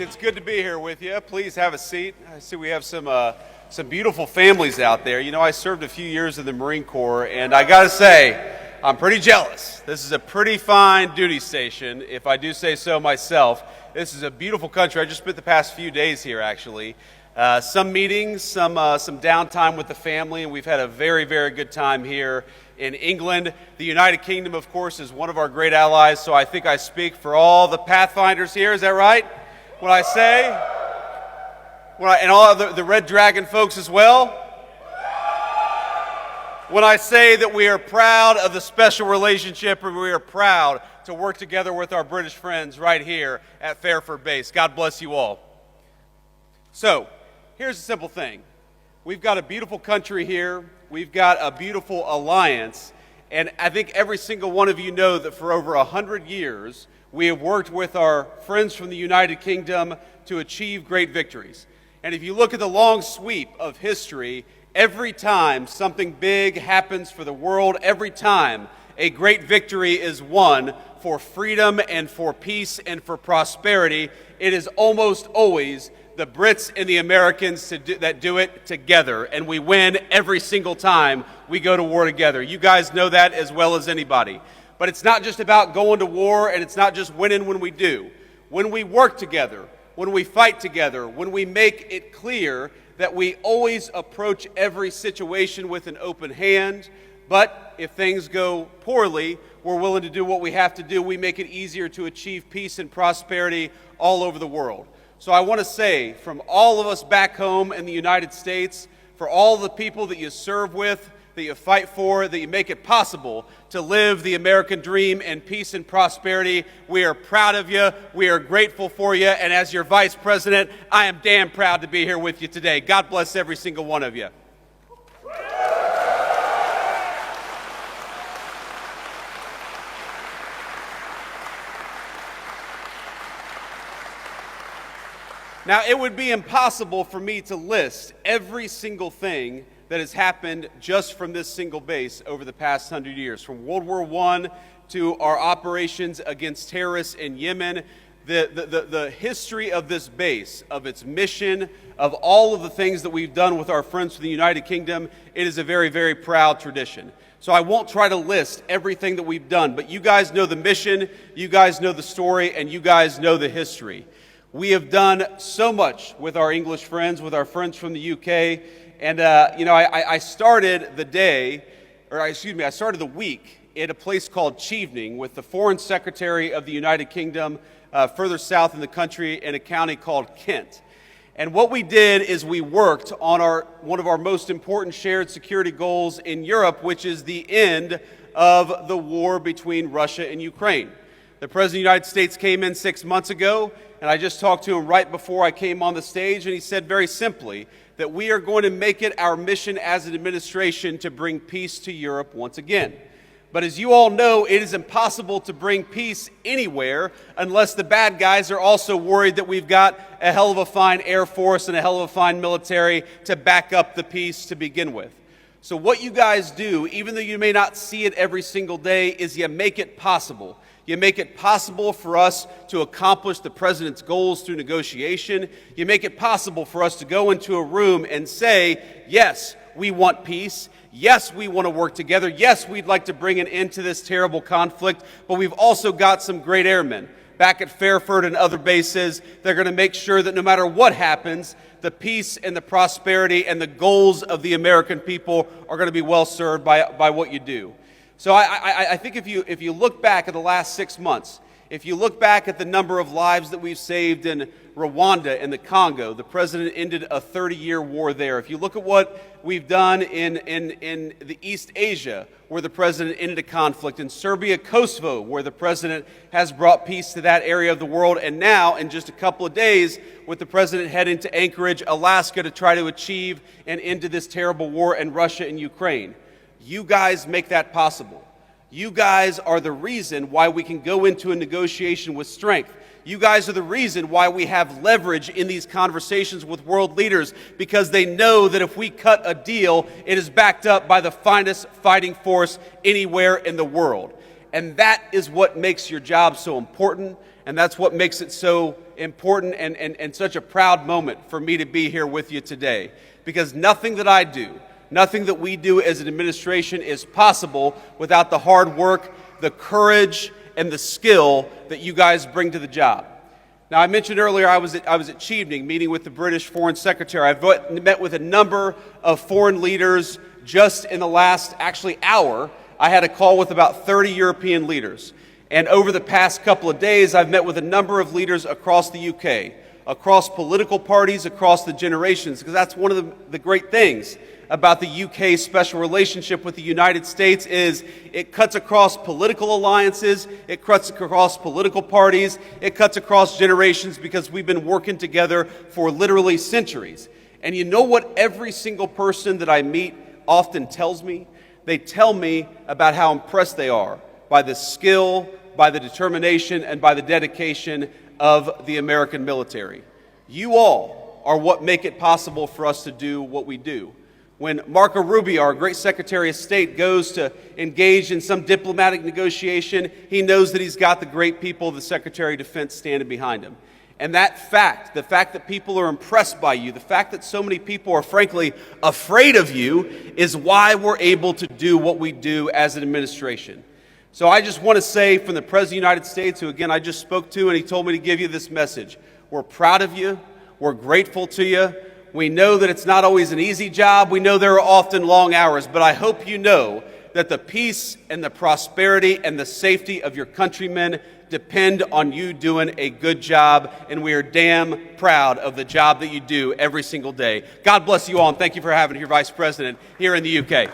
It's good to be here with you. Please have a seat. I see we have some beautiful families out there. You know, I served a few years in the Marine Corps, and I got to say, I'm pretty jealous. This is a pretty fine duty station, if I do say so myself. This is a beautiful country. I just spent the past few days here, actually. Some meetings, some downtime with the family, and we've had a very, very good time here in England. The United Kingdom, of course, is one of our great allies, so I think I speak for all the Pathfinders here. Is that right? When I say, and all of the Red Dragon folks as well, when I say that we are proud of the special relationship and we are proud to work together with our British friends right here at Fairford Base. God bless you all. So, here's a simple thing. We've got a beautiful country here. We've got a beautiful alliance. And I think every single one of you know that for over 100 years, we have worked with our friends from the United Kingdom to achieve great victories. And if you look at the long sweep of history, every time something big happens for the world, every time a great victory is won for freedom and for peace and for prosperity, it is almost always the Brits and the Americans that do it together. And we win every single time we go to war together. You guys know that as well as anybody. But it's not just about going to war, and it's not just winning when we do. When we work together, when we fight together, when we make it clear that we always approach every situation with an open hand, but if things go poorly, we're willing to do what we have to do. We make it easier to achieve peace and prosperity all over the world. So I want to say, from all of us back home in the United States, for all the people that you serve with, that you fight for, that you make it possible to live the American dream in peace and prosperity. We are proud of you. We are grateful for you. And as your Vice President, I am damn proud to be here with you today. God bless every single one of you. Now, it would be impossible for me to list every single thing that has happened just from this single base over the past 100 years. From World War I to our operations against terrorists in Yemen, the history of this base, of its mission, of all of the things that we've done with our friends from the United Kingdom, it is a very, very proud tradition. So I won't try to list everything that we've done, but you guys know the mission, you guys know the story, and you guys know the history. We have done so much with our English friends, with our friends from the UK, and I started the week at a place called Chevening with the Foreign Secretary of the United Kingdom, further south in the country in a county called Kent. And what we did is we worked on one of our most important shared security goals in Europe, which is the end of the war between Russia and Ukraine. The President of the United States came in 6 months ago, and I just talked to him right before I came on the stage, and he said very simply that we are going to make it our mission as an administration to bring peace to Europe once again. But as you all know, it is impossible to bring peace anywhere unless the bad guys are also worried that we've got a hell of a fine Air Force and a hell of a fine military to back up the peace to begin with. So what you guys do, even though you may not see it every single day, is you make it possible. You make it possible for us to accomplish the President's goals through negotiation. You make it possible for us to go into a room and say, yes, we want peace. Yes, we want to work together. Yes, we'd like to bring an end to this terrible conflict. But we've also got some great airmen back at Fairford and other bases. They're going to make sure that no matter what happens, the peace and the prosperity and the goals of the American people are going to be well served by what you do. So I think if you look back at the last 6 months, if you look back at the number of lives that we've saved in Rwanda and the Congo, the President ended a 30-year war there. If you look at what we've done in the East Asia, where the President ended a conflict, in Serbia, Kosovo, where the President has brought peace to that area of the world, and now, in just a couple of days, with the President heading to Anchorage, Alaska, to try to achieve an end to this terrible war in Russia and Ukraine. You guys make that possible. You guys are the reason why we can go into a negotiation with strength. You guys are the reason why we have leverage in these conversations with world leaders, because they know that if we cut a deal, it is backed up by the finest fighting force anywhere in the world. And that is what makes your job so important, And that's what makes it so important and such a proud moment for me to be here with you today. Because nothing that I do, nothing that we do as an administration is possible without the hard work, the courage, and the skill that you guys bring to the job. Now, I mentioned earlier I was at Chevening meeting with the British Foreign Secretary. I've met with a number of foreign leaders just in the last, hour. I had a call with about 30 European leaders. And over the past couple of days, I've met with a number of leaders across the UK, across political parties, across the generations, because that's one of the great things about the UK's special relationship with the United States is it cuts across political alliances, it cuts across political parties, it cuts across generations because we've been working together for literally centuries. And you know what every single person that I meet often tells me? They tell me about how impressed they are by the skill, by the determination, and by the dedication of the American military. You all are what make it possible for us to do what we do. When Marco Rubio, our great Secretary of State, goes to engage in some diplomatic negotiation, he knows that he's got the great people of the Secretary of Defense standing behind him. And that fact, the fact that people are impressed by you, the fact that so many people are frankly afraid of you, is why we're able to do what we do as an administration. So I just want to say from the President of the United States, who again I just spoke to, and he told me to give you this message. We're proud of you. We're grateful to you. We know that it's not always an easy job. We know there are often long hours, but I hope you know that the peace and the prosperity and the safety of your countrymen depend on you doing a good job, and we are damn proud of the job that you do every single day. God bless you all, and thank you for having your Vice President here in the UK.